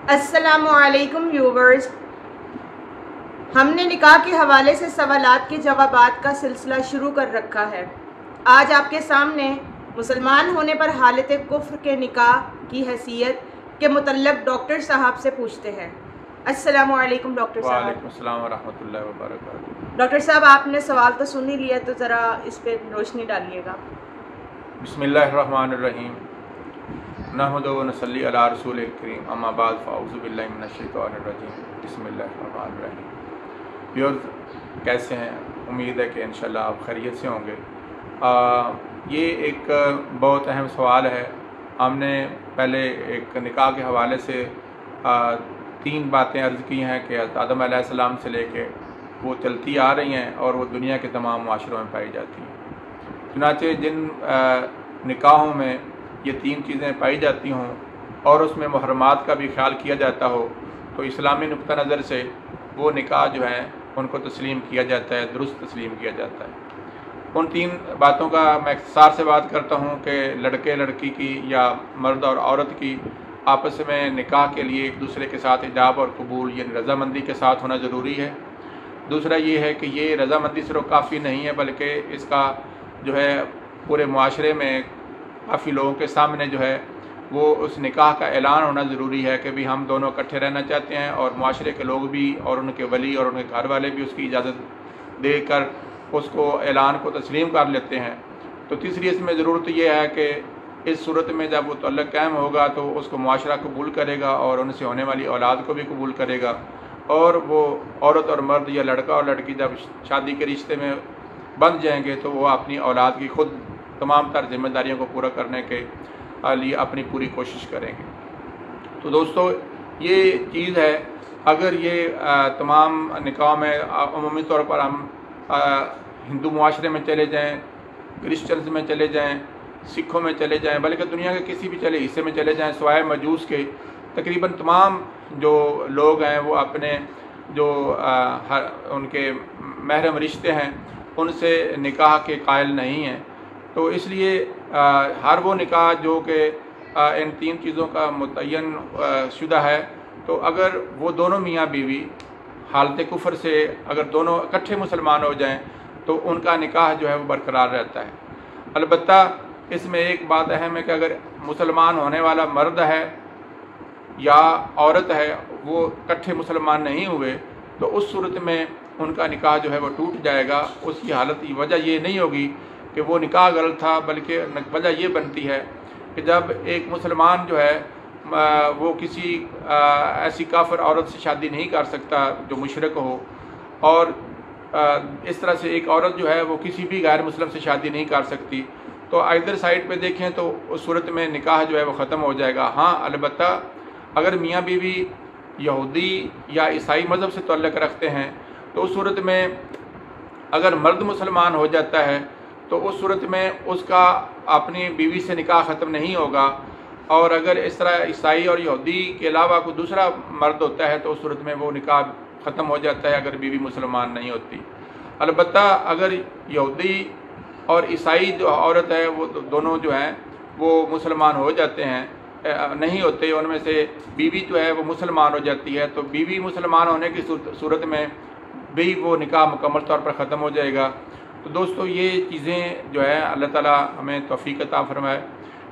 السلام علیکم ویورز، ہم نے نکاح کے حوالے سے سوالات کے جوابات کا سلسلہ شروع کر رکھا ہے۔ آج آپ کے سامنے مسلمان ہونے پر حالت کفر کے نکاح کی حیثیت کے متعلق ڈاکٹر صاحب سے پوچھتے ہیں۔ السلام علیکم ڈاکٹر صاحب۔ وعلیکم السلام ورحمۃ اللہ وبرکاتہ۔ ڈاکٹر صاحب، آپ نے سوال تو سن ہی لیا، تو ذرا اس پہ روشنی ڈالیے گا۔ بسم اللہ الرحمن الرحیم، نحمد و نصلی علی رسول الکریم، اما بعد فاعوذ باللہ من الشیطان الرجیم، بسم اللہ الرحمن الرحیم۔ ویورز کیسے ہیں؟ امید ہے کہ انشاءاللہ آپ خیریت سے ہوں گے۔ یہ ایک بہت اہم سوال ہے۔ ہم نے پہلے ایک نکاح کے حوالے سے 3 باتیں عرض کی ہیں کہ آدم علیہ السلام سے لے کے وہ چلتی آ رہی ہیں اور وہ دنیا کے تمام معاشروں میں پائی جاتی ہیں۔ چنانچہ جن نکاحوں میں یہ 3 چیزیں پائی جاتی ہوں اور اس میں محرمات کا بھی خیال کیا جاتا ہو، تو اسلامی نقطہ نظر سے وہ نکاح جو ہیں ان کو تسلیم کیا جاتا ہے، درست تسلیم کیا جاتا ہے۔ ان 3 باتوں کا میں اختصار سے بات کرتا ہوں کہ لڑکے لڑکی کی یا مرد اور عورت کی آپس میں نکاح کے لیے ایک دوسرے کے ساتھ ایجاب اور قبول یعنی رضامندی کے ساتھ ہونا ضروری ہے۔ دوسرا یہ ہے کہ یہ رضامندی صرف کافی نہیں ہے، بلکہ اس کا جو ہے پورے معاشرے میں کافی لوگوں کے سامنے جو ہے وہ اس نکاح کا اعلان ہونا ضروری ہے کہ بھی ہم دونوں اکٹھے رہنا چاہتے ہیں، اور معاشرے کے لوگ بھی اور ان کے ولی اور ان کے گھر والے بھی اس کی اجازت دے کر اس کو اعلان کو تسلیم کر لیتے ہیں۔ تو تیسری اس میں ضرورت یہ ہے کہ اس صورت میں جب وہ تعلق قائم ہوگا تو اس کو معاشرہ قبول کرے گا اور ان سے ہونے والی اولاد کو بھی قبول کرے گا، اور وہ عورت اور مرد یا لڑکا اور لڑکی جب شادی کے رشتے میں بن جائیں گے تو وہ اپنی اولاد کی خود تمام تر ذمہ داریوں کو پورا کرنے کے لیے اپنی پوری کوشش کریں گے۔ تو دوستو، یہ چیز ہے، اگر یہ تمام نکاح میں عمومی طور پر ہم ہندو معاشرے میں چلے جائیں، کرسچنز میں چلے جائیں، سکھوں میں چلے جائیں، بلکہ دنیا کے کسی بھی حصے میں چلے جائیں سوائے مجوس کے، تقریباً تمام جو لوگ ہیں وہ اپنے جو ان کے محرم رشتے ہیں ان سے نکاح کے قائل نہیں ہیں۔ تو اس لیے ہر وہ نکاح جو کہ ان 3 چیزوں کا متعین شدہ ہے، تو اگر وہ دونوں میاں بیوی حالت کفر سے اگر دونوں اکٹھے مسلمان ہو جائیں تو ان کا نکاح جو ہے وہ برقرار رہتا ہے۔ البتہ اس میں ایک بات اہم ہے کہ اگر مسلمان ہونے والا مرد ہے یا عورت ہے وہ اکٹھے مسلمان نہیں ہوئے تو اس صورت میں ان کا نکاح جو ہے وہ ٹوٹ جائے گا۔ اس کی حالت کی وجہ یہ نہیں ہوگی کہ وہ نکاح غلط تھا، بلکہ وجہ یہ بنتی ہے کہ جب ایک مسلمان جو ہے وہ کسی ایسی کافر عورت سے شادی نہیں کر سکتا جو مشرک ہو، اور اس طرح سے ایک عورت جو ہے وہ کسی بھی غیر مسلم سے شادی نہیں کر سکتی، تو ادھر سائڈ پہ دیکھیں تو اس صورت میں نکاح جو ہے وہ ختم ہو جائے گا۔ ہاں، البتہ اگر میاں بیوی یہودی یا عیسائی مذہب سے تعلق رکھتے ہیں تو اس صورت میں اگر مرد مسلمان ہو جاتا ہے تو اس صورت میں اس کا اپنی بیوی سے نکاح ختم نہیں ہوگا، اور اگر اس طرح عیسائی اور یہودی کے علاوہ کوئی دوسرا مرد ہوتا ہے تو اس صورت میں وہ نکاح ختم ہو جاتا ہے اگر بیوی مسلمان نہیں ہوتی۔ البتہ اگر یہودی اور عیسائی جو عورت ہے وہ دونوں جو ہیں وہ مسلمان ہو جاتے ہیں، نہیں ہوتے، ان میں سے بیوی جو ہے وہ مسلمان ہو جاتی ہے، تو بیوی مسلمان ہونے کی صورت میں بھی وہ نکاح مکمل طور پر ختم ہو جائے گا۔ تو دوستو، یہ چیزیں جو ہے اللہ تعالیٰ ہمیں توفیق عطا فرمائے۔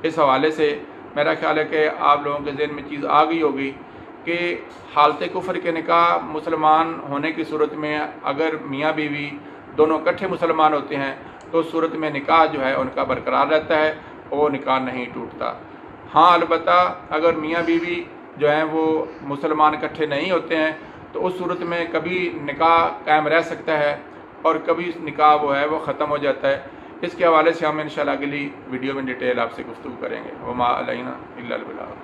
اس حوالے سے میرا خیال ہے کہ آپ لوگوں کے ذہن میں چیز آ گئی ہوگی کہ حالت کفر کے نکاح مسلمان ہونے کی صورت میں اگر میاں بیوی دونوں اکٹھے مسلمان ہوتے ہیں تو اس صورت میں نکاح جو ہے ان کا برقرار رہتا ہے اور وہ نکاح نہیں ٹوٹتا۔ ہاں، البتہ اگر میاں بیوی جو ہیں وہ مسلمان اکٹھے نہیں ہوتے ہیں تو اس صورت میں کبھی نکاح قائم رہ سکتا ہے اور کبھی نکاح وہ ہے وہ ختم ہو جاتا ہے۔ اس کے حوالے سے ہم انشاءاللہ اگلی ویڈیو میں ڈیٹیل آپ سے گفتگو کریں گے۔ وما علینا الا البلاغ۔